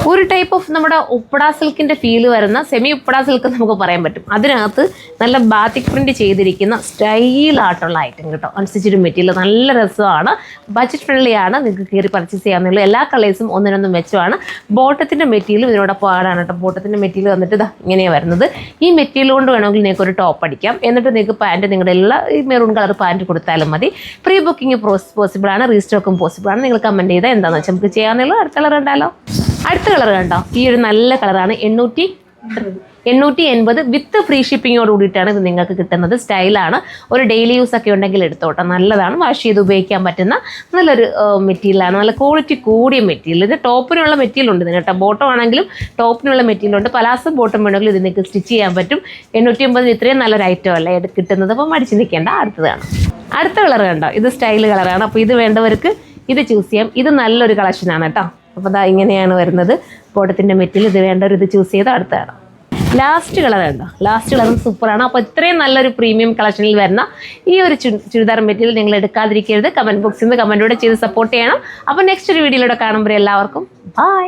ഒരു type of നമ്മുടെ Uppada സിൽക്കിൻ്റെ feel വരുന്ന സെമി ഉപ്പട സിൽക്ക് നമുക്ക് പറയാൻ പറ്റും. അതിനകത്ത് നല്ല ബാത്തിക് പ്രിൻറ്റ് ചെയ്തിരിക്കുന്ന സ്റ്റൈലായിട്ടുള്ള ഐറ്റം കേട്ടോ. അനുസരിച്ചൊരു മെറ്റീരിയൽ നല്ല രസമാണ്, ബഡ്ജറ്റ് ഫ്രണ്ട്ലി ആണ്, നിങ്ങൾക്ക് കയറി പർച്ചേസ് ചെയ്യാവുന്ന എല്ലാ കളേഴ്സും ഒന്നിനൊന്നും മെച്ചമാണ്. ബോട്ടത്തിൻ്റെ മെറ്റീരിയലും ഇതിനോടൊപ്പം ആടാണ് കേട്ടോ. ബോട്ടത്തിൻ്റെ മെറ്റീരിയൽ വന്നിട്ട് ഇതാ ഇങ്ങനെയാണ് വരുന്നത്. ഈ മെറ്റീരിയൽ കൊണ്ട് വേണമെങ്കിൽ നിങ്ങൾക്ക് ഒരു ടോപ്പ് അടിക്കാം, എന്നിട്ട് നിങ്ങൾക്ക് പാൻറ്റ് നിങ്ങളുടെ എല്ലാ ഈ മെറൂൺ കളർ പാൻറ്റ് കൊടുത്താലും മതി. പ്രീ ബുക്കിംഗ് പോസിബിൾ ആണ്, റീസ്റ്റോക്കും പോസിബിൾ ആണ്. നിങ്ങൾ കമൻറ്റ് ചെയ്താൽ എന്താണെന്ന് വെച്ചാൽ നമുക്ക് ചെയ്യാമെന്നുള്ളൂ. അടുത്ത കളർ ഉണ്ടല്ലോ. അടുത്ത കളർ കണ്ടോ, ഈ ഒരു നല്ല കളറാണ്. 880 വിത്ത് ഫ്രീ ഷിപ്പിങ്ങോട് കൂടിയിട്ടാണ് ഇത് നിങ്ങൾക്ക് കിട്ടുന്നത്. സ്റ്റൈലാണ്, ഒരു ഡെയിലി യൂസ് ഒക്കെ ഉണ്ടെങ്കിൽ എടുത്തോട്ടെ, നല്ലതാണ്, വാഷ് ചെയ്ത് ഉപയോഗിക്കാൻ പറ്റുന്ന നല്ലൊരു മെറ്റീരിയലാണ്. നല്ല ക്വാളിറ്റി കൂടിയ മെറ്റീരിയൽ. ഇത് ടോപ്പിനുള്ള മെറ്റീരിയൽ ഉണ്ട് ഇതിന് കേട്ടോ. ബോട്ടം ആണെങ്കിലും ടോപ്പിനുള്ള മെറ്റീരിയൽ ഉണ്ട്. പലാസോ ബോട്ടം വേണമെങ്കിലും ഇത് നിങ്ങൾക്ക് സ്റ്റിച്ച് ചെയ്യാൻ പറ്റും. 850 ഇത്രയും നല്ലൊരു ഐറ്റം അല്ലേ കിട്ടുന്നത്. അപ്പം മടിച്ച് നിൽക്കേണ്ട. അടുത്തതാണ്. അടുത്ത കളർ കണ്ടോ, ഇത് സ്റ്റൈൽ കളറാണ്. അപ്പോൾ ഇത് വേണ്ടവർക്ക് ഇത് ചൂസ് ചെയ്യാം. ഇത് നല്ലൊരു കളക്ഷനാണ് കേട്ടോ. അപ്പോൾ അതാ ഇങ്ങനെയാണ് വരുന്നത് ബോട്ടത്തിൻ്റെ മെറ്റീരിയൽ. ഇത് വേണ്ടവർ ഇത് ചൂസ് ചെയ്ത് അടുത്താണ്. ലാസ്റ്റ് കളർ ഉണ്ടോ, ലാസ്റ്റ് കളറും സൂപ്പറാണ്. അപ്പോൾ ഇത്രയും നല്ലൊരു പ്രീമിയം കളക്ഷനിൽ വരുന്ന ഈ ഒരു ചുരിദാർ മെറ്റീരിയൽ നിങ്ങൾ എടുക്കാതിരിക്കരുത്. കമൻറ്റ് ബോക്സിൽ നിന്ന് കമൻറ്റോടെ ചെയ്ത് സപ്പോർട്ട് ചെയ്യണം. അപ്പോൾ നെക്സ്റ്റ് ഒരു വീഡിയോയിലൂടെ കാണുമ്പോൾ എല്ലാവർക്കും ബൈ.